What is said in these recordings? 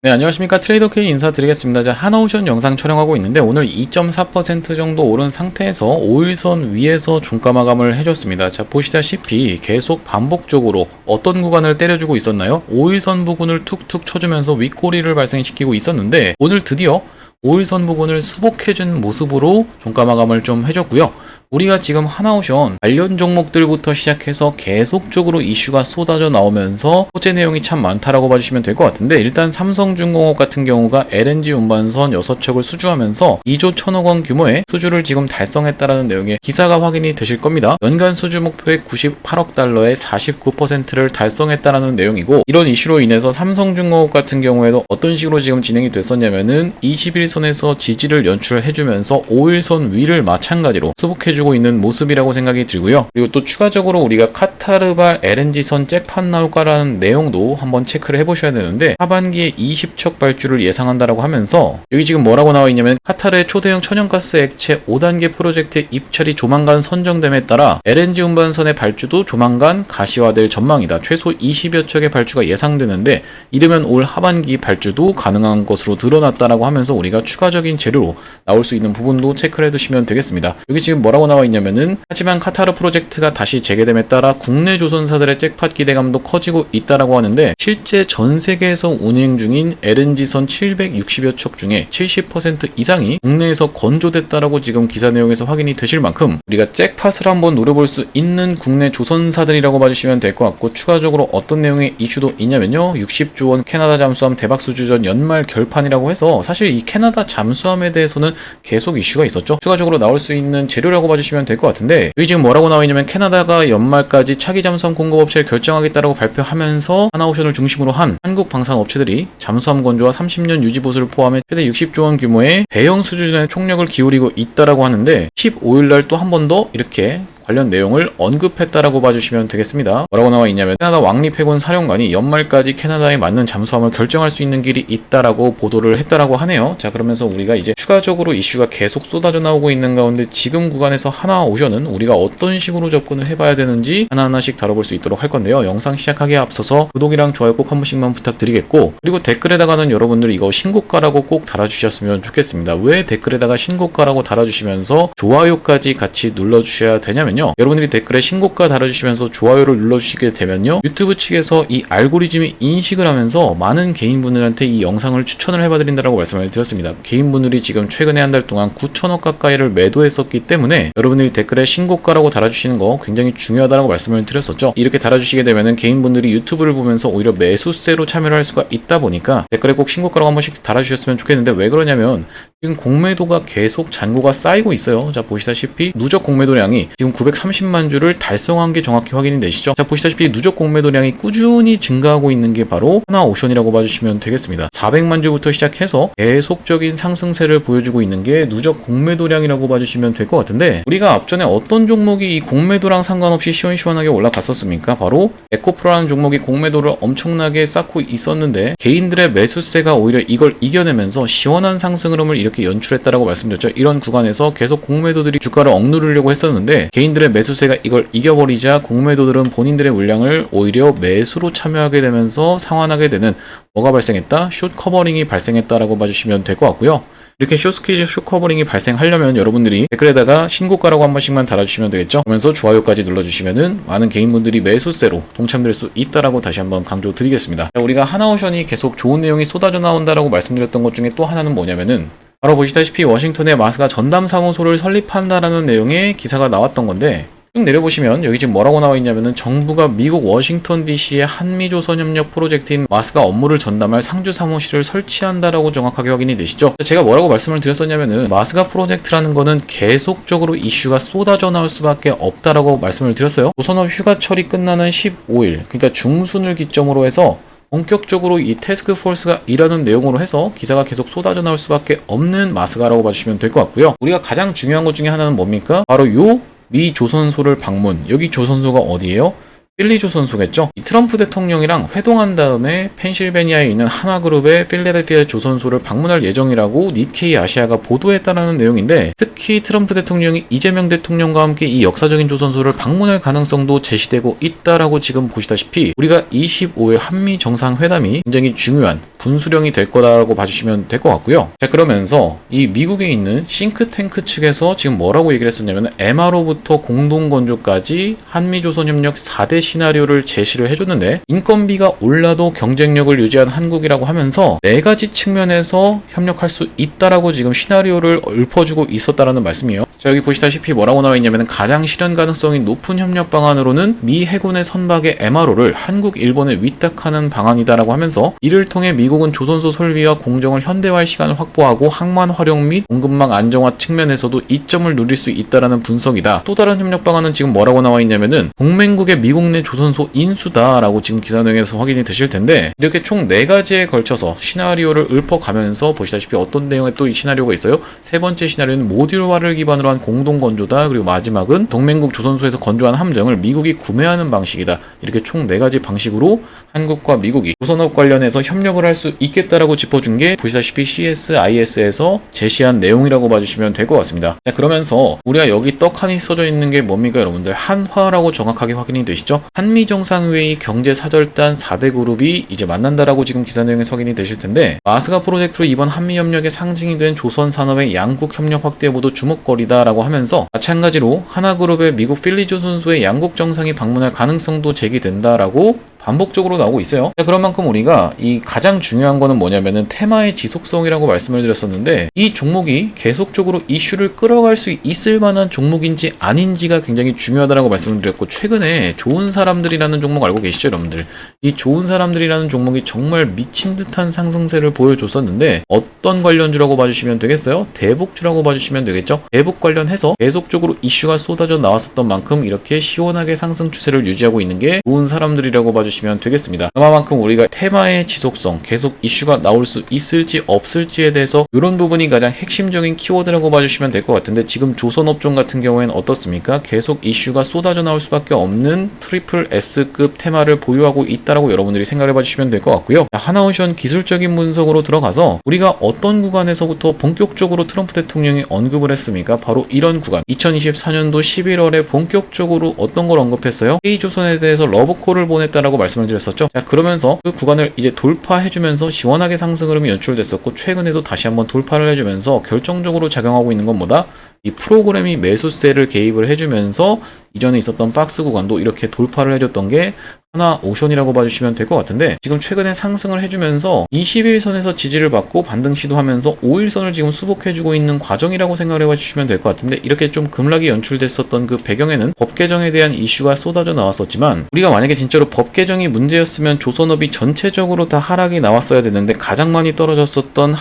네, 안녕하십니까. 트레이더 K 인사드리겠습니다. 자, 하나오션 영상 촬영하고 있는데 오늘 2.4% 정도 오른 상태에서 5일선 위에서 종가 마감을 해줬습니다. 자, 보시다시피 계속 반복적으로 어떤 구간을 때려주고 있었나요? 5일선 부근을 툭툭 쳐주면서 윗꼬리를 발생시키고 있었는데 오늘 드디어 5일선 부근을 수복해준 모습으로 종가 마감을 좀 해줬고요. 우리가 지금 하나오션 관련 종목들부터 시작해서 계속적으로 이슈가 쏟아져 나오면서 호재 내용이 참 많다라고 봐주시면 될 것 같은데, 일단 삼성중공업 같은 경우가 LNG 운반선 6척을 수주하면서 2조 1천억 원 규모의 수주를 지금 달성했다라는 내용의 기사가 확인이 되실 겁니다. 연간 수주 목표의 98억 달러의 49%를 달성했다라는 내용이고, 이런 이슈로 인해서 삼성중공업 같은 경우에도 어떤 식으로 지금 진행이 됐었냐면은 21선에서 지지를 연출해주면서 5일선 위를 마찬가지로 수복해주고 있는 모습이라고 생각이 들고요. 그리고 또 추가적으로 우리가 카타르발 LNG선 잭팟 나올까라는 내용도 한번 체크를 해보셔야 되는데, 하반기에 20척 발주를 예상한다라고 하면서 여기 지금 뭐라고 나와 있냐면, 카타르의 초대형 천연가스 액체 5단계 프로젝트의 입찰이 조만간 선정됨에 따라 LNG 운반선의 발주도 조만간 가시화될 전망이다. 최소 20여 척의 발주가 예상되는데, 이르면 올 하반기 발주도 가능한 것으로 드러났다라고 하면서 우리가 추가적인 재료로 나올 수 있는 부분도 체크를 해두시면 되겠습니다. 여기 지금 뭐라고 나와 있냐면은, 하지만 카타르 프로젝트가 다시 재개됨에 따라 국내 조선사들의 잭팟 기대감도 커지고 있다라고 하는데, 실제 전 세계에서 운행 중인 LNG선 760여 척 중에 70% 이상이 국내에서 건조됐다라고 지금 기사 내용에서 확인이 되실 만큼 우리가 잭팟을 한번 노려볼 수 있는 국내 조선사들이라고 봐주시면 될 것 같고, 추가적으로 어떤 내용의 이슈도 있냐면요, 60조 원 캐나다 잠수함 대박 수주전 연말 결판이라고 해서, 사실 이 캐나다 잠수함에 대해서는 계속 이슈가 있었죠. 추가적으로 나올 수 있는 재료라고 봐주시면 될 것 같은데, 여기 지금 뭐라고 나와 있냐면, 캐나다가 연말까지 차기 잠수함 공급업체를 결정하겠다라고 발표하면서 하나오션을 중심으로 한 한국 방산업체들이 잠수함 건조와 30년 유지 보수를 포함해 최대 60조 원 규모의 대형 수주전에 총력을 기울이고 있다라고 하는데, 15일날 또 한 번 더 이렇게 관련 내용을 언급했다라고 봐주시면 되겠습니다. 뭐라고 나와 있냐면, 캐나다 왕립해군 사령관이 연말까지 캐나다에 맞는 잠수함을 결정할 수 있는 길이 있다라고 보도를 했다라고 하네요. 자, 그러면서 우리가 이제 추가적으로 이슈가 계속 쏟아져 나오고 있는 가운데, 지금 구간에서 하나오션은 우리가 어떤 식으로 접근을 해봐야 되는지 하나하나씩 다뤄볼 수 있도록 할 건데요. 영상 시작하기에 앞서서 구독이랑 좋아요 꼭 한 번씩만 부탁드리겠고, 그리고 댓글에다가는 여러분들이 이거 신고가라고 꼭 달아주셨으면 좋겠습니다. 왜 댓글에다가 신고가라고 달아주시면서 좋아요까지 같이 눌러주셔야 되냐면요, 여러분들이 댓글에 신고가 달아주시면서 좋아요를 눌러주시게 되면요, 유튜브 측에서 이 알고리즘이 인식을 하면서 많은 개인분들한테 이 영상을 추천을 해봐드린다라고 말씀을 드렸습니다. 개인분들이 지금 최근에 한 달 동안 9천억 가까이를 매도했었기 때문에 여러분들이 댓글에 신고가라고 달아주시는 거 굉장히 중요하다고 말씀을 드렸었죠. 이렇게 달아주시게 되면은 개인분들이 유튜브를 보면서 오히려 매수세로 참여를 할 수가 있다 보니까 댓글에 꼭 신고가라고 한 번씩 달아주셨으면 좋겠는데, 왜 그러냐면 지금 공매도가 계속 잔고가 쌓이고 있어요. 자, 보시다시피 누적 공매도량이 지금 930만 주를 달성한 게 정확히 확인이 되시죠? 자, 보시다시피 누적 공매도량이 꾸준히 증가하고 있는 게 바로 하나오션이라고 봐주시면 되겠습니다. 400만 주부터 시작해서 계속적인 상승세를 보여주고 있는 게 누적 공매도량이라고 봐주시면 될 것 같은데, 우리가 앞전에 어떤 종목이 이 공매도랑 상관없이 시원시원하게 올라갔었습니까? 바로 에코프로라는 종목이 공매도를 엄청나게 쌓고 있었는데, 개인들의 매수세가 오히려 이걸 이겨내면서 시원한 상승 흐름을 이렇게 연출했다라고 말씀드렸죠. 이런 구간에서 계속 공매도들이 주가를 억누르려고 했었는데, 개인들의 매수세가 이걸 이겨버리자 공매도들은 본인들의 물량을 오히려 매수로 참여하게 되면서 상환하게 되는 뭐가 발생했다? 숏 커버링이 발생했다라고 봐주시면 될 것 같고요. 이렇게 숏스퀴즈 숏 커버링이 발생하려면 여러분들이 댓글에다가 신고가라고 한 번씩만 달아주시면 되겠죠. 그러면서 좋아요까지 눌러주시면은 많은 개인분들이 매수세로 동참될 수 있다라고 다시 한번 강조드리겠습니다. 우리가 하나오션이 계속 좋은 내용이 쏟아져 나온다라고 말씀드렸던 것 중에 또 하나는 뭐냐면은, 바로 보시다시피 워싱턴에 마스가 전담 사무소를 설립한다라는 내용의 기사가 나왔던 건데, 쭉 내려보시면 여기 지금 뭐라고 나와 있냐면은, 정부가 미국 워싱턴 DC의 한미조선협력 프로젝트인 마스가 업무를 전담할 상주 사무실을 설치한다라고 정확하게 확인이 되시죠? 제가 뭐라고 말씀을 드렸었냐면은, 마스가 프로젝트라는 거는 계속적으로 이슈가 쏟아져 나올 수밖에 없다라고 말씀을 드렸어요. 조선업 휴가철이 끝나는 15일, 그러니까 중순을 기점으로 해서 본격적으로 이 태스크포스가 일하는 내용으로 해서 기사가 계속 쏟아져 나올 수밖에 없는 마스가라고 봐주시면 될 것 같고요. 우리가 가장 중요한 것 중에 하나는 뭡니까? 바로 요 미 조선소를 방문. 여기 조선소가 어디예요? 필리 조선소겠죠. 이 트럼프 대통령이랑 회동한 다음에 펜실베니아에 있는 하나그룹의 필라델피아 조선소를 방문할 예정이라고 니케이 아시아가 보도했다라는 내용인데, 특히 트럼프 대통령이 이재명 대통령과 함께 이 역사적인 조선소를 방문할 가능성도 제시되고 있다라고 지금 보시다시피, 우리가 25일 한미 정상회담이 굉장히 중요한 분수령이 될 거라고 봐주시면 될 것 같고요. 자, 그러면서 이 미국에 있는 싱크탱크 측에서 지금 뭐라고 얘기를 했었냐면 MRO부터 공동건조까지 한미조선협력 4대 시나리오를 제시를 해줬는데 인건비가 올라도 경쟁력을 유지한 한국이라고 하면서 4가지 측면에서 협력할 수 있다라고 지금 시나리오를 읊어주고 있었다라는 말씀이에요. 자, 여기 보시다시피 뭐라고 나와 있냐면 가장 실현 가능성이 높은 협력 방안으로는 미 해군의 선박의 MRO를 한국, 일본에 위탁하는 방안이다라고 하면서 이를 통해 미국은 조선소 설비와 공정을 현대화할 시간을 확보하고 항만 활용 및 공급망 안정화 측면에서도 이점을 누릴 수 있다라는 분석이다. 또 다른 협력 방안은 지금 뭐라고 나와 있냐면은 동맹국의 미국 내 조선소 인수다라고 지금 기사 내용에서 확인이 되실 텐데 이렇게 총 4가지에 걸쳐서 시나리오를 읊어가면서 보시다시피 어떤 내용의 또 이 시나리오가 있어요. 세 번째 시나리오는 모듈화를 기반으로 한 공동 건조다. 그리고 마지막은 동맹국 조선소에서 건조한 함정을 미국이 구매하는 방식이다. 이렇게 총 4가지 방식으로 한국과 미국이 조선업 관련해서 협력을 할 수 있겠다라고 짚어준 게 보시다시피 CSIS에서 제시한 내용이라고 봐주시면 될 것 같습니다. 자, 그러면서 우리가 여기 떡하니 써져 있는 게 뭡니까 여러분들? 한화라고 정확하게 확인이 되시죠? 한미정상회의 경제사절단 4대 그룹이 이제 만난다라고 지금 기사 내용에서 확인이 되실 텐데 마스가 프로젝트로 이번 한미협력의 상징이 된 조선산업의 양국 협력 확대에 모두 주목거리다라고 하면서 마찬가지로 하나그룹의 미국 필리조선소의 양국 정상이 방문할 가능성도 제기된다라고 반복적으로 나오고 있어요. 자, 그런 만큼 우리가 이 가장 중요한 거는 뭐냐면은 테마의 지속성이라고 말씀을 드렸었는데 이 종목이 계속적으로 이슈를 끌어갈 수 있을 만한 종목인지 아닌지가 굉장히 중요하다라고 말씀을 드렸고 최근에 좋은 사람들이라는 종목 알고 계시죠 여러분들? 이 좋은 사람들이라는 종목이 정말 미친 듯한 상승세를 보여줬었는데 어떤 관련주라고 봐주시면 되겠어요? 대북주라고 봐주시면 되겠죠? 대북 관련해서 계속적으로 이슈가 쏟아져 나왔었던 만큼 이렇게 시원하게 상승 추세를 유지하고 있는 게 좋은 사람들이라고 봐주시면 되겠습니다. 그만큼 우리가 테마의 지속성, 계속 이슈가 나올 수 있을지 없을지에 대해서 이런 부분이 가장 핵심적인 키워드라고 봐주시면 될 것 같은데 지금 조선업종 같은 경우에는 어떻습니까? 계속 이슈가 쏟아져 나올 수밖에 없는 트리플 S급 테마를 보유하고 있다라고 여러분들이 생각해 봐주시면 될 것 같고요. 하나오션 기술적인 분석으로 들어가서 우리가 어떤 구간에서부터 본격적으로 트럼프 대통령이 언급을 했습니까? 바로 이런 구간 2024년도 11월에 본격적으로 어떤 걸 언급했어요? K조선에 대해서 러브콜을 보냈다라고 말씀을 드렸었죠. 자, 그러면서 그 구간을 이제 돌파해주면서 시원하게 상승 흐름이 연출됐었고 최근에도 다시 한번 돌파를 해주면서 결정적으로 작용하고 있는 건 뭐다? 이 프로그램이 매수세를 개입을 해주면서 이전에 있었던 박스 구간도 이렇게 돌파를 해줬던 게 하나오션이라고 봐주시면 될 것 같은데 지금 최근에 상승을 해주면서 21선에서 지지를 받고 반등 시도하면서 5일선을 지금 수복해주고 있는 과정이라고 생각을 해봐주시면 될 것 같은데 이렇게 좀 급락이 연출됐었던 그 배경에는 법 개정에 대한 이슈가 쏟아져 나왔었지만 우리가 만약에 진짜로 법 개정이 문제였으면 조선업이 전체적으로 다 하락이 나왔어야 되는데 가장 많이 떨어졌었던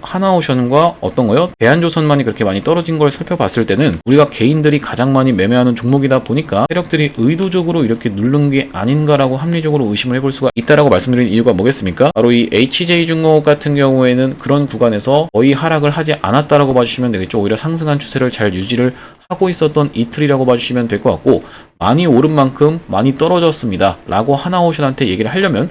하나오션과 어떤 거요? 대한조선만이 그렇게 많이 떨어진 걸 살펴봤을 때는 우리가 개인들이 가장 많이 매매하는 종목이다 보니까 세력들이 의도적으로 이렇게 누른 게 아닌가라고 합리적으로 의심을 해볼 수가 있다라고 말씀드린 이유가 뭐겠습니까? 바로 이 HJ중공업 같은 경우에는 그런 구간에서 거의 하락을 하지 않았다라고 봐주시면 되겠죠. 오히려 상승한 추세를 잘 유지를 하고 있었던 이틀이라고 봐주시면 될 것 같고 많이 오른 만큼 많이 떨어졌습니다 라고 하나오션한테 얘기를 하려면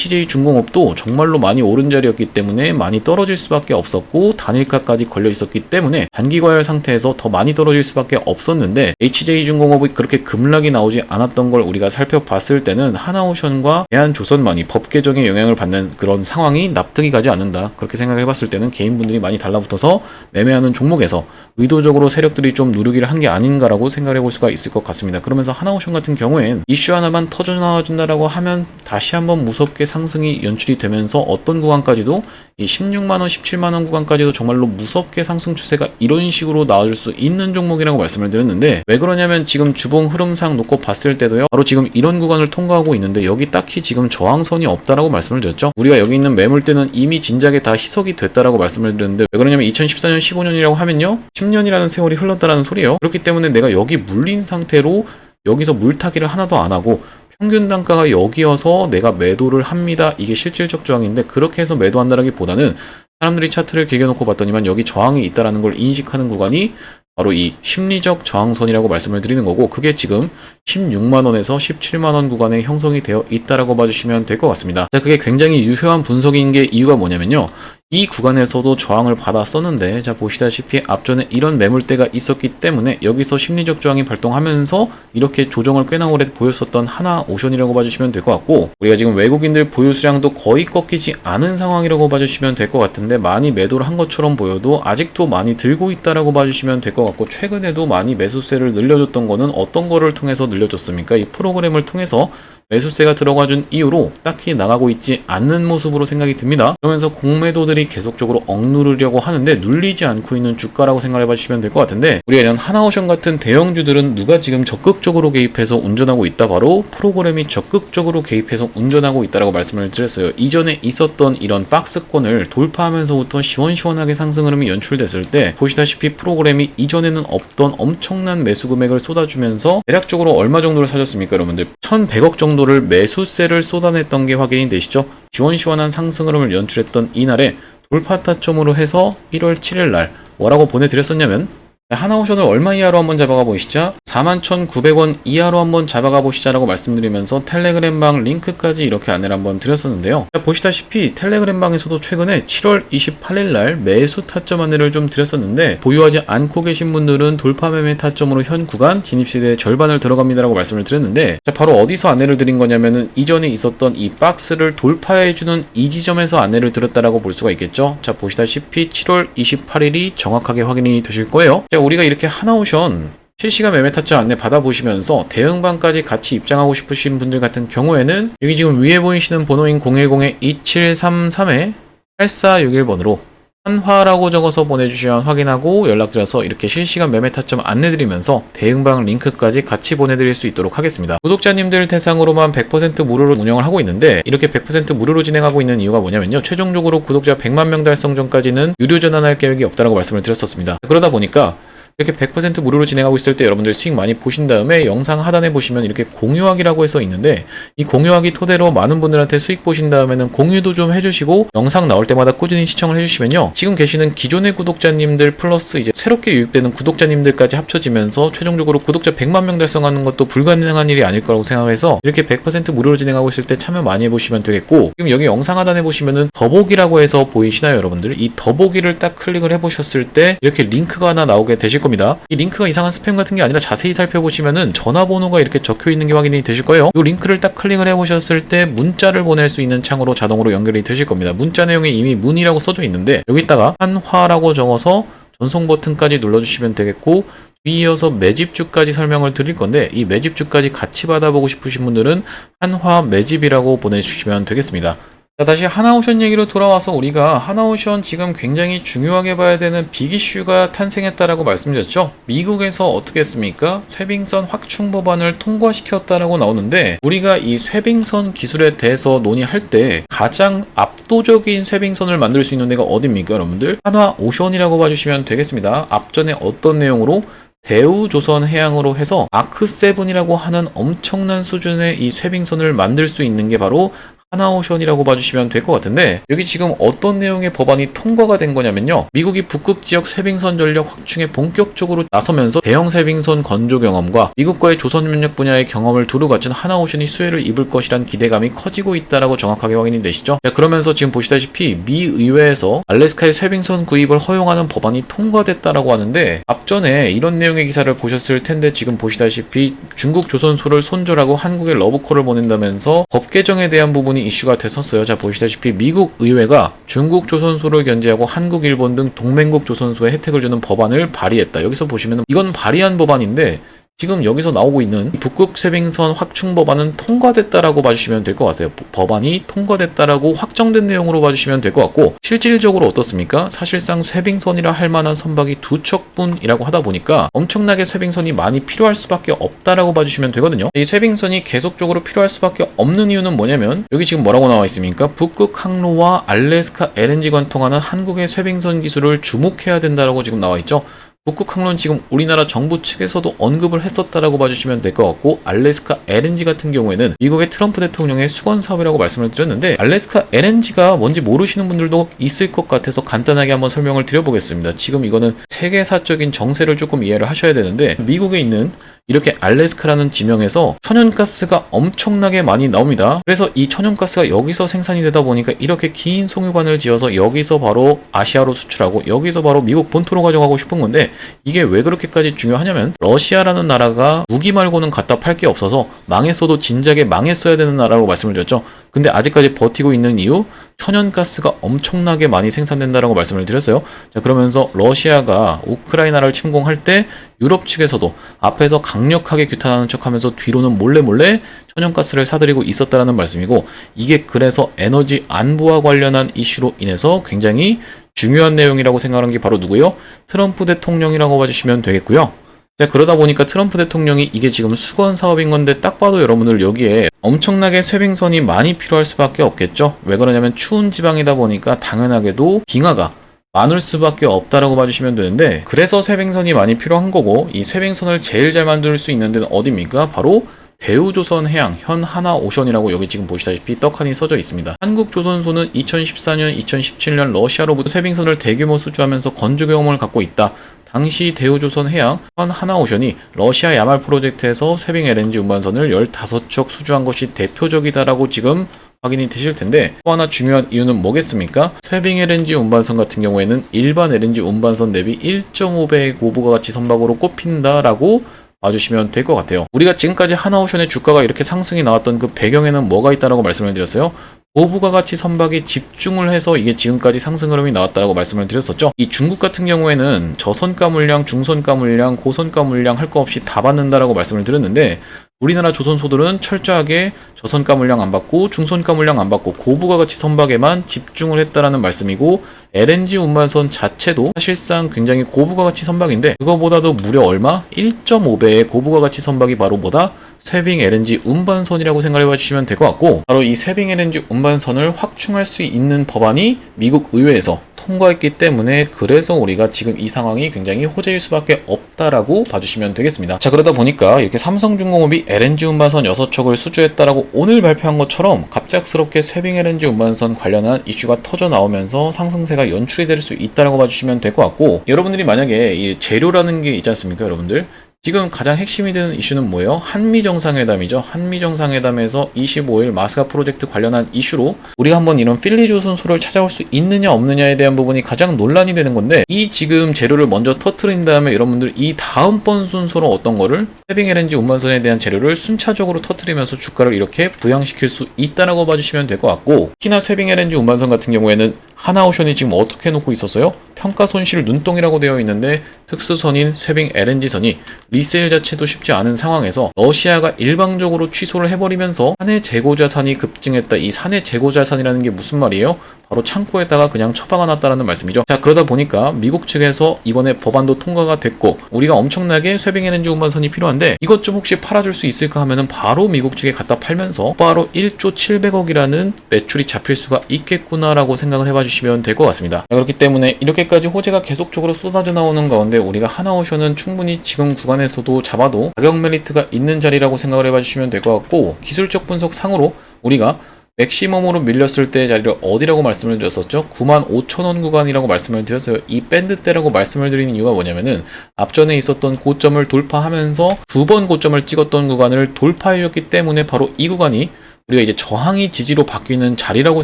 HJ중공업도 정말로 많이 오른 자리였기 때문에 많이 떨어질 수밖에 없었고 단일가까지 걸려 있었기 때문에 단기 과열 상태에서 더 많이 떨어질 수밖에 없었는데 HJ중공업이 그렇게 급락이 나오지 않았던 걸 우리가 살펴봤을 때는 하나오션과 대한조선만이 법 개정에 영향을 받는 그런 상황이 납득이 가지 않는다. 그렇게 생각해봤을 때는 개인분들이 많이 달라붙어서 매매하는 종목에서 의도적으로 세력들이 좀 누르기를 한 게 아닌가라고 생각해 볼 수가 있을 것 같습니다. 그러면서 하나오션 같은 경우엔 이슈 하나만 터져 나와준다라고 하면 다시 한번 무섭게 상승이 연출이 되면서 어떤 구간까지도 이 16만원, 17만원 구간까지도 정말로 무섭게 상승 추세가 이런 식으로 나와줄 수 있는 종목이라고 말씀을 드렸는데 왜 그러냐면 지금 주봉 흐름상 놓고 봤을 때도요 바로 지금 이런 구간을 통과하고 있는데 여기 딱히 지금 저항선이 없다라고 말씀을 드렸죠. 우리가 여기 있는 매물대는 이미 진작에 다 희석이 됐다라고 말씀을 드렸는데 왜 그러냐면 2014년, 15년이라고 하면요 10년이라는 세월이 흘렀다라는 소리예요. 그렇기 때문에 내가 여기 물린 상태로 여기서 물타기를 하나도 안 하고 평균 단가가 여기여서 내가 매도를 합니다. 이게 실질적 저항인데 그렇게 해서 매도한다라기보다는 사람들이 차트를 길게 놓고 봤더니만 여기 저항이 있다라는 걸 인식하는 구간이 바로 이 심리적 저항선이라고 말씀을 드리는 거고 그게 지금 16만원에서 17만원 구간에 형성이 되어 있다라고 봐주시면 될 것 같습니다. 자, 그게 굉장히 유효한 분석인 게 이유가 뭐냐면요. 이 구간에서도 저항을 받았었는데, 자 보시다시피 앞전에 이런 매물대가 있었기 때문에 여기서 심리적 저항이 발동하면서 이렇게 조정을 꽤나 오래 보였었던 하나오션이라고 봐주시면 될 것 같고, 우리가 지금 외국인들 보유 수량도 거의 꺾이지 않은 상황이라고 봐주시면 될 것 같은데, 많이 매도를 한 것처럼 보여도 아직도 많이 들고 있다라고 봐주시면 될 것 같고, 최근에도 많이 매수세를 늘려줬던 거는 어떤 거를 통해서 늘려줬습니까? 이 프로그램을 통해서 매수세가 들어가준 이후로 딱히 나가고 있지 않는 모습으로 생각이 듭니다. 그러면서 공매도들이 계속적으로 억누르려고 하는데 눌리지 않고 있는 주가라고 생각해 봐주시면 될 것 같은데, 우리가 이런 하나오션 같은 대형주들은 누가 지금 적극적으로 개입해서 운전하고 있다? 바로 프로그램이 적극적으로 개입해서 운전하고 있다라고 말씀을 드렸어요. 이전에 있었던 이런 박스권을 돌파하면서부터 시원시원하게 상승 흐름이 연출됐을 때 보시다시피 프로그램이 이전에는 없던 엄청난 매수 금액을 쏟아주면서 대략적으로 얼마 정도를 사줬습니까 여러분들? 1100억 정도를 매수세를 쏟아냈던 게 확인이 되시죠? 시원시원한 상승 흐름을 연출했던 이날에 돌파 타점으로 해서 1월 7일 날 뭐라고 보내드렸었냐면, 하나오션을 얼마 이하로 한번 잡아가 보시자, 41,900원 이하로 한번 잡아가 보시자라고 말씀드리면서 텔레그램방 링크까지 이렇게 안내를 한번 드렸었는데요. 보시다시피 텔레그램방에서도 최근에 7월 28일 날 매수 타점 안내를 좀 드렸었는데, 보유하지 않고 계신 분들은 돌파 매매 타점으로 현 구간 진입시대의 절반을 들어갑니다라고 말씀을 드렸는데, 바로 어디서 안내를 드린 거냐면은 이전에 있었던 이 박스를 돌파해주는 이 지점에서 안내를 드렸다라고 볼 수가 있겠죠. 자 보시다시피 7월 28일이 정확하게 확인이 되실 거예요. 자, 우리가 이렇게 하나오션 실시간 매매 타점 안내 받아보시면서 대응방까지 같이 입장하고 싶으신 분들 같은 경우에는 여기 지금 위에 보이시는 번호인 010-2733-8461번으로 한화라고 적어서 보내주시면 확인하고 연락드려서 이렇게 실시간 매매 타점 안내드리면서 대응방 링크까지 같이 보내드릴 수 있도록 하겠습니다. 구독자님들 대상으로만 100% 무료로 운영을 하고 있는데, 이렇게 100% 무료로 진행하고 있는 이유가 뭐냐면요, 최종적으로 구독자 100만 명 달성 전까지는 유료 전환할 계획이 없다고 말씀을 드렸었습니다. 그러다 보니까 이렇게 100% 무료로 진행하고 있을 때 여러분들 수익 많이 보신 다음에 영상 하단에 보시면 이렇게 공유하기라고 해서 있는데, 이 공유하기 토대로 많은 분들한테 수익 보신 다음에는 공유도 좀 해주시고 영상 나올 때마다 꾸준히 시청을 해주시면요, 지금 계시는 기존의 구독자님들 플러스 이제 새롭게 유입되는 구독자님들까지 합쳐지면서 최종적으로 구독자 100만 명 달성하는 것도 불가능한 일이 아닐 거라고 생각해서 이렇게 100% 무료로 진행하고 있을 때 참여 많이 해보시면 되겠고, 지금 여기 영상 하단에 보시면은 더보기라고 해서 보이시나요 여러분들? 이 더보기를 딱 클릭을 해보셨을 때 이렇게 링크가 하나 나오게 되실 겁니다. 이 링크가 이상한 스팸 같은 게 아니라 자세히 살펴보시면은 전화번호가 이렇게 적혀 있는 게 확인이 되실 거예요. 이 링크를 딱 클릭을 해보셨을 때 문자를 보낼 수 있는 창으로 자동으로 연결이 되실 겁니다. 문자 내용에 이미 문이라고 써져 있는데 여기다가 한화라고 적어서 전송 버튼까지 눌러주시면 되겠고, 이어서 매집주까지 설명을 드릴 건데, 이 매집주까지 같이 받아보고 싶으신 분들은 한화 매집이라고 보내주시면 되겠습니다. 자, 다시 하나오션 얘기로 돌아와서 우리가 하나오션 지금 굉장히 중요하게 봐야 되는 빅 이슈가 탄생했다라고 말씀드렸죠. 미국에서 어떻게 했습니까? 쇄빙선 확충 법안을 통과시켰다라고 나오는데, 우리가 이 쇄빙선 기술에 대해서 논의할 때 가장 압도적인 쇄빙선을 만들 수 있는 데가 어디입니까 여러분들? 하나오션이라고 봐주시면 되겠습니다. 앞전에 어떤 내용으로 대우조선해양으로 해서 아크7이라고 하는 엄청난 수준의 이 쇄빙선을 만들 수 있는 게 바로 하나오션이라고 봐주시면 될 것 같은데, 여기 지금 어떤 내용의 법안이 통과가 된 거냐면요, 미국이 북극 지역 쇄빙선 전력 확충에 본격적으로 나서면서 대형 쇄빙선 건조 경험과 미국과의 조선 면역 분야의 경험을 두루 갖춘 하나오션이 수혜를 입을 것이란 기대감이 커지고 있다라고 정확하게 확인이 되시죠. 자, 그러면서 지금 보시다시피 미 의회에서 알래스카의 쇄빙선 구입을 허용하는 법안이 통과됐다라고 하는데, 앞전에 이런 내용의 기사를 보셨을 텐데, 지금 보시다시피 중국 조선소를 손절하고 한국에 러브콜을 보낸다면서 법 개정에 대한 부분이 이슈가 됐었어요. 자, 보시다시피 미국 의회가 중국 조선소를 견제하고 한국, 일본 등 동맹국 조선소에 혜택을 주는 법안을 발의했다. 여기서 보시면 이건 발의한 법안인데 지금 여기서 나오고 있는 북극 쇄빙선 확충 법안은 통과됐다라고 봐주시면 될 것 같아요. 법안이 통과됐다라고 확정된 내용으로 봐주시면 될 것 같고, 실질적으로 어떻습니까? 사실상 쇄빙선이라 할 만한 선박이 두 척분이라고 하다 보니까 엄청나게 쇄빙선이 많이 필요할 수밖에 없다라고 봐주시면 되거든요. 이 쇄빙선이 계속적으로 필요할 수밖에 없는 이유는 뭐냐면, 여기 지금 뭐라고 나와 있습니까? 북극 항로와 알래스카 LNG 관통하는 한국의 쇄빙선 기술을 주목해야 된다라고 지금 나와 있죠. 북극 항로는 지금 우리나라 정부 측에서도 언급을 했었다라고 봐주시면 될 것 같고, 알래스카 LNG 같은 경우에는 미국의 트럼프 대통령의 수건 사업이라고 말씀을 드렸는데, 알래스카 LNG가 뭔지 모르시는 분들도 있을 것 같아서 간단하게 한번 설명을 드려보겠습니다. 지금 이거는 세계사적인 정세를 조금 이해를 하셔야 되는데, 미국에 있는 이렇게 알래스카라는 지명에서 천연가스가 엄청나게 많이 나옵니다. 그래서 이 천연가스가 여기서 생산이 되다 보니까 이렇게 긴 송유관을 지어서 여기서 바로 아시아로 수출하고 여기서 바로 미국 본토로 가져가고 싶은 건데, 이게 왜 그렇게까지 중요하냐면 러시아라는 나라가 무기 말고는 갖다 팔 게 없어서 망했어도 진작에 망했어야 되는 나라라고 말씀을 드렸죠. 근데 아직까지 버티고 있는 이유, 천연가스가 엄청나게 많이 생산된다라고 말씀을 드렸어요. 자, 그러면서 러시아가 우크라이나를 침공할 때 유럽 측에서도 앞에서 강력하게 규탄하는 척하면서 뒤로는 몰래 천연가스를 사들이고 있었다라는 말씀이고, 이게 그래서 에너지 안보와 관련한 이슈로 인해서 굉장히 중요한 내용이라고 생각하는 게 바로 누구요? 트럼프 대통령이라고 봐주시면 되겠고요. 자, 그러다 보니까 트럼프 대통령이 이게 지금 수건 사업인 건데, 딱 봐도 여러분들 여기에 엄청나게 쇄빙선이 많이 필요할 수밖에 없겠죠. 왜 그러냐면 추운 지방이다 보니까 당연하게도 빙하가 많을 수밖에 없다라고 봐주시면 되는데, 그래서 쇄빙선이 많이 필요한 거고, 이 쇄빙선을 제일 잘 만들 수 있는 데는 어디입니까? 바로 대우조선해양 현 하나오션이라고 여기 지금 보시다시피 떡하니 써져 있습니다. 한국조선소는 2014년, 2017년 러시아로부터 쇄빙선을 대규모 수주하면서 건조 경험을 갖고 있다. 당시 대우조선해양 현 하나오션이 러시아 야말 프로젝트에서 쇄빙 LNG 운반선을 15척 수주한 것이 대표적이다라고 지금 확인이 되실 텐데, 또 하나 중요한 이유는 뭐겠습니까? 쇄빙 LNG 운반선 같은 경우에는 일반 LNG 운반선 대비 1.5배의 고부가 가치 선박으로 꼽힌다라고 봐주시면 될 것 같아요. 우리가 지금까지 하나오션의 주가가 이렇게 상승이 나왔던 그 배경에는 뭐가 있다라고 말씀을 드렸어요? 고부가 가치 선박에 집중을 해서 이게 지금까지 상승 흐름이 나왔다라고 말씀을 드렸었죠. 이 중국 같은 경우에는 저선가 물량, 중선가 물량, 고선가 물량 할 거 없이 다 받는다라고 말씀을 드렸는데, 우리나라 조선소들은 철저하게 저선가 물량 안 받고 중선가 물량 안 받고 고부가 가치 선박에만 집중을 했다라는 말씀이고, LNG 운반선 자체도 사실상 굉장히 고부가 가치 선박인데, 그거보다도 무려 얼마? 1.5배의 고부가 가치 선박이 바로 뭐다? 쇄빙 LNG 운반선이라고 생각해 봐주시면 될 것 같고, 바로 이 쇄빙 LNG 운반선을 확충할 수 있는 법안이 미국 의회에서 통과했기 때문에, 그래서 우리가 지금 이 상황이 굉장히 호재일 수밖에 없다라고 봐주시면 되겠습니다. 자, 그러다 보니까 이렇게 삼성중공업이 LNG 운반선 6척을 수주했다라고 오늘 발표한 것처럼 갑작스럽게 쇄빙 LNG 운반선 관련한 이슈가 터져 나오면서 상승세가 연출이 될 수 있다라고 봐주시면 될 것 같고, 여러분들이 만약에 이 재료라는 게 있지 않습니까, 여러분들? 지금 가장 핵심이 되는 이슈는 뭐예요? 한미정상회담이죠. 한미정상회담에서 25일 마스가 프로젝트 관련한 이슈로 우리가 한번 이런 필리 조선소를 찾아올 수 있느냐 없느냐에 대한 부분이 가장 논란이 되는 건데, 이 지금 재료를 먼저 터트린 다음에 여러분들 이 다음번 순서로 어떤 거를 쇄빙 LNG 운반선에 대한 재료를 순차적으로 터트리면서 주가를 이렇게 부양시킬 수 있다라고 봐주시면 될 것 같고, 특히나 쇄빙 LNG 운반선 같은 경우에는 하나오션이 지금 어떻게 해놓고 있었어요? 평가 손실 눈덩이라고 되어 있는데, 특수선인 쇄빙 LNG선이 리세일 자체도 쉽지 않은 상황에서 러시아가 일방적으로 취소를 해버리면서 사내 재고자산이 급증했다. 이 사내 재고자산이라는 게 무슨 말이에요? 바로 창고에다가 그냥 처박아놨다라는 말씀이죠. 자, 그러다 보니까 미국 측에서 이번에 법안도 통과가 됐고, 우리가 엄청나게 쇄빙 LNG 운반선이 필요한데 이것 좀 혹시 팔아줄 수 있을까 하면은 바로 미국 측에 갖다 팔면서 바로 1조 700억이라는 매출이 잡힐 수가 있겠구나라고 생각을 해봐주시면 될 것 같습니다. 자, 그렇기 때문에 이렇게까지 호재가 계속적으로 쏟아져 나오는 가운데 우리가 하나오션은 충분히 지금 구간에서도 잡아도 가격 메리트가 있는 자리라고 생각을 해봐주시면 될 것 같고, 기술적 분석 상으로 우리가 맥시멈으로 밀렸을 때의 자리를 어디라고 말씀을 드렸었죠? 95,000원 구간이라고 말씀을 드렸어요. 이 밴드대라고 말씀을 드리는 이유가 뭐냐면은 앞전에 있었던 고점을 돌파하면서 2번 고점을 찍었던 구간을 돌파해줬기 때문에 바로 이 구간이 우리가 이제 저항이 지지로 바뀌는 자리라고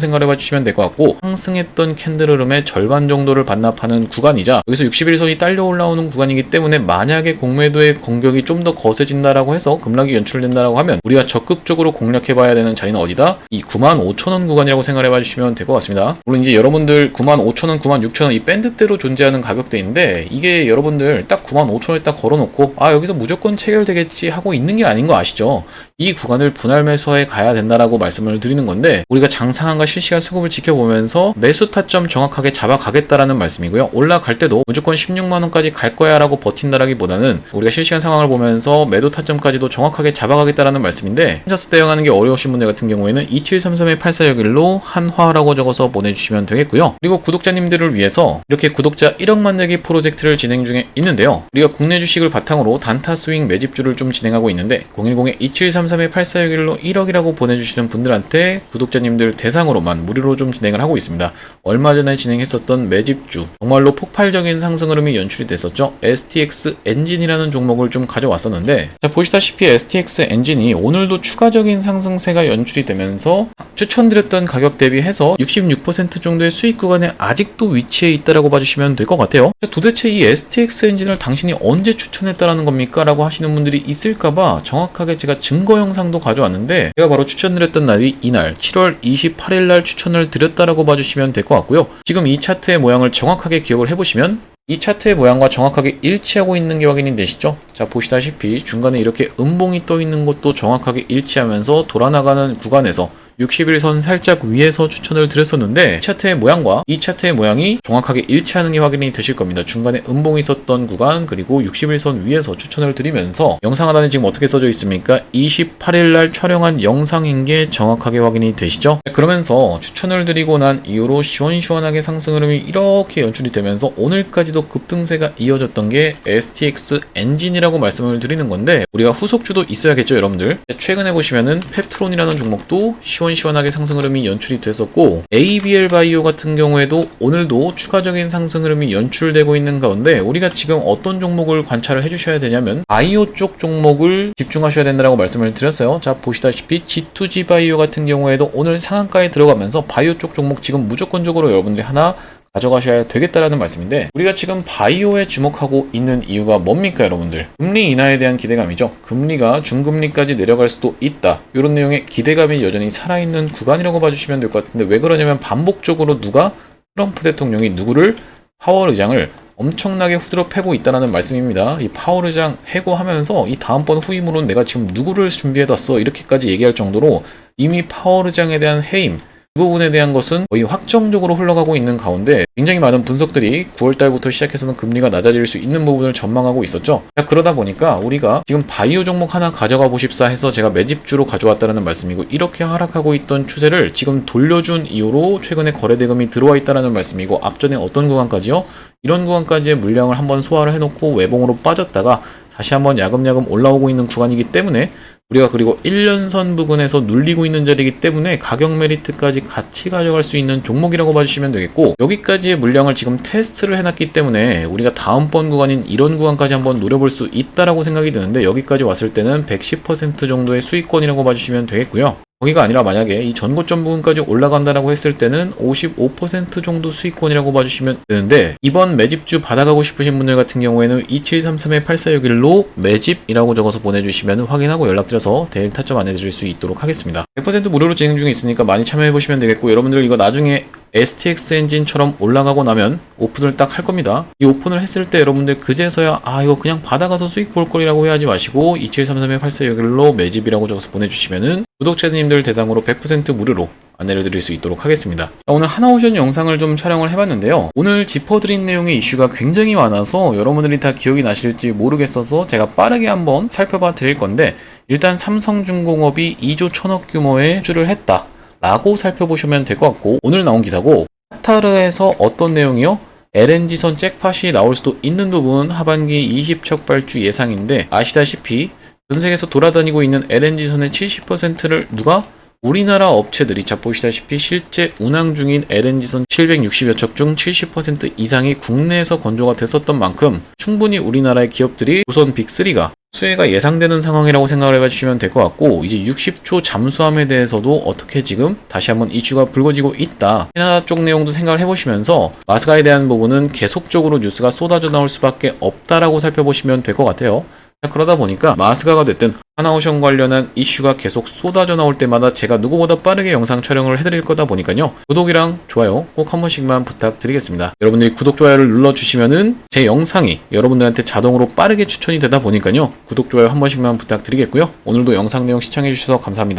생각해 봐주시면 될 것 같고, 상승했던 캔들 흐름의 절반 정도를 반납하는 구간이자 여기서 61선이 딸려 올라오는 구간이기 때문에 만약에 공매도의 공격이 좀 더 거세진다라고 해서 급락이 연출된다라고 하면 우리가 적극적으로 공략해 봐야 되는 자리는 어디다? 이 95,000원 구간이라고 생각해 봐주시면 될 것 같습니다. 물론 이제 여러분들 95,000원, 96,000원 이 밴드대로 존재하는 가격대인데, 이게 여러분들 딱 95,000원에 딱 걸어놓고 아 여기서 무조건 체결되겠지 하고 있는 게 아닌 거 아시죠? 이 구간을 분할 매수하에 가야 된다 간다라고 말씀을 드리는 건데, 우리가 장상한가 실시간 수급을 지켜보면서 매수 타점 정확하게 잡아가겠다라는 말씀이고요. 올라갈 때도 무조건 16만원까지 갈 거야 라고 버틴다라기보다는 우리가 실시간 상황을 보면서 매도 타점까지도 정확하게 잡아가겠다라는 말씀인데, 혼자서 대응하는 게 어려우신 분들 같은 경우에는 2733-8461로 한화라고 적어서 보내주시면 되겠고요. 그리고 구독자님들을 위해서 이렇게 구독자 1억 만들기 프로젝트를 진행 중에 있는데요. 우리가 국내 주식을 바탕으로 단타 스윙 매집주를 좀 진행하고 있는데, 010-2733-8461로 1억이라고 보내주시는 분들한테 구독자님들 대상으로만 무료로 좀 진행을 하고 있습니다. 얼마 전에 진행했었던 매집주, 정말로 폭발적인 상승 흐름이 연출이 됐었죠. STX 엔진이라는 종목을 좀 가져왔었는데, 자, 보시다시피 STX 엔진이 오늘도 추가적인 상승세가 연출이 되면서 추천드렸던 가격 대비해서 66% 정도의 수익 구간에 아직도 위치해 있다라고 봐주시면 될 것 같아요. 도대체 이 STX 엔진을 당신이 언제 추천했다라는 겁니까? 라고 하시는 분들이 있을까봐 정확하게 제가 증거 영상도 가져왔는데, 제가 바로 추천드렸던 날이 이날 7월 28일 날 추천을 드렸다라고 봐주시면 될 것 같고요. 지금 이 차트의 모양을 정확하게 기억을 해보시면 이 차트의 모양과 정확하게 일치하고 있는 게 확인이 되시죠? 자, 보시다시피 중간에 이렇게 음봉이 떠 있는 것도 정확하게 일치하면서 돌아나가는 구간에서 61선 살짝 위에서 추천을 드렸었는데, 이 차트의 모양과 이 차트의 모양이 정확하게 일치하는 게 확인이 되실 겁니다. 중간에 음봉이 있었던 구간, 그리고 61선 위에서 추천을 드리면서 영상 하단에 지금 어떻게 써져 있습니까? 28일날 촬영한 영상인 게 정확하게 확인이 되시죠? 그러면서 추천을 드리고 난 이후로 시원시원하게 상승 흐름이 이렇게 연출이 되면서 오늘까지도 급등세가 이어졌던 게 STX 엔진이라고 말씀을 드리는 건데, 우리가 후속주도 있어야겠죠, 여러분들. 최근에 보시면은 펩트론이라는 종목도 시원하게 상승 흐름이 연출이 됐었고, ABL 바이오 같은 경우에도 오늘도 추가적인 상승 흐름이 연출되고 있는 가운데, 우리가 지금 어떤 종목을 관찰을 해주셔야 되냐면 바이오 쪽 종목을 집중하셔야 된다고 말씀을 드렸어요. 자, 보시다시피 G2G 바이오 같은 경우에도 오늘 상한가에 들어가면서 바이오 쪽 종목 지금 무조건적으로 여러분들이 하나 가져가셔야 되겠다라는 말씀인데, 우리가 지금 바이오에 주목하고 있는 이유가 뭡니까, 여러분들? 금리 인하에 대한 기대감이죠. 금리가 중금리까지 내려갈 수도 있다, 이런 내용의 기대감이 여전히 살아있는 구간이라고 봐주시면 될 것 같은데, 왜 그러냐면 반복적으로 트럼프 대통령이 누구를, 파월 의장을 엄청나게 후드려 패고 있다는 말씀입니다. 이 파월 의장 해고하면서 이 다음번 후임으로는 내가 지금 누구를 준비해뒀어, 이렇게까지 얘기할 정도로 이미 파월 의장에 대한 해임, 그 부분에 대한 것은 거의 확정적으로 흘러가고 있는 가운데, 굉장히 많은 분석들이 9월달부터 시작해서는 금리가 낮아질 수 있는 부분을 전망하고 있었죠. 그러다 보니까 우리가 지금 바이오 종목 하나 가져가 보십사 해서 제가 매집주로 가져왔다는 말씀이고, 이렇게 하락하고 있던 추세를 지금 돌려준 이후로 최근에 거래대금이 들어와 있다는 말씀이고, 앞전에 어떤 구간까지요? 이런 구간까지의 물량을 한번 소화를 해놓고 외봉으로 빠졌다가 다시 한번 야금야금 올라오고 있는 구간이기 때문에, 우리가 그리고 1년선 부근에서 눌리고 있는 자리이기 때문에 가격 메리트까지 같이 가져갈 수 있는 종목이라고 봐주시면 되겠고, 여기까지의 물량을 지금 테스트를 해놨기 때문에 우리가 다음번 구간인 이런 구간까지 한번 노려볼 수 있다라고 생각이 드는데, 여기까지 왔을 때는 110% 정도의 수익권이라고 봐주시면 되겠고요. 거기가 아니라 만약에 이 전고점 부분까지 올라간다라고 했을 때는 55% 정도 수익권이라고 봐주시면 되는데, 이번 매집주 받아가고 싶으신 분들 같은 경우에는 2733-8461로 매집이라고 적어서 보내주시면 확인하고 연락드려서 대응 타점 안내드릴 수 있도록 하겠습니다. 100% 무료로 진행 중에 있으니까 많이 참여해보시면 되겠고, 여러분들 이거 나중에 STX 엔진처럼 올라가고 나면 오픈을 딱 할 겁니다. 이 오픈을 했을 때 여러분들 그제서야 이거 그냥 받아가서 수익 볼 거리라고 해야지 마시고 2733-8461로 매집이라고 적어서 보내주시면은 구독자님들 대상으로 100% 무료로 안내를 드릴 수 있도록 하겠습니다. 오늘 하나오션 영상을 좀 촬영을 해봤는데요. 오늘 짚어드린 내용의 이슈가 굉장히 많아서 여러분들이 다 기억이 나실지 모르겠어서 제가 빠르게 한번 살펴봐 드릴 건데, 일단 삼성중공업이 2조 1000억 규모의 수주를 했다 라고 살펴보시면 될 것 같고, 오늘 나온 기사고, 카타르에서 어떤 내용이요? LNG선 잭팟이 나올 수도 있는 부분 하반기 20척 발주 예상인데, 아시다시피 전 세계에서 돌아다니고 있는 LNG선의 70%를 누가? 우리나라 업체들이, 자 보시다시피 실제 운항 중인 LNG선 760여 척 중 70% 이상이 국내에서 건조가 됐었던 만큼 충분히 우리나라의 기업들이 우선 빅3가 수혜가 예상되는 상황이라고 생각을 해주시면 될 것 같고, 이제 60초 잠수함에 대해서도 어떻게 지금 다시 한번 이슈가 불거지고 있다, 캐나다 쪽 내용도 생각을 해보시면서 마스가에 대한 부분은 계속적으로 뉴스가 쏟아져 나올 수밖에 없다라고 살펴보시면 될 것 같아요. 그러다 보니까 마스가가 됐든 하나오션 관련한 이슈가 계속 쏟아져 나올 때마다 제가 누구보다 빠르게 영상 촬영을 해드릴 거다 보니까요, 구독이랑 좋아요 꼭 한 번씩만 부탁드리겠습니다. 여러분들이 구독, 좋아요를 눌러주시면은 제 영상이 여러분들한테 자동으로 빠르게 추천이 되다 보니까요, 구독, 좋아요 한 번씩만 부탁드리겠고요. 오늘도 영상 내용 시청해주셔서 감사합니다.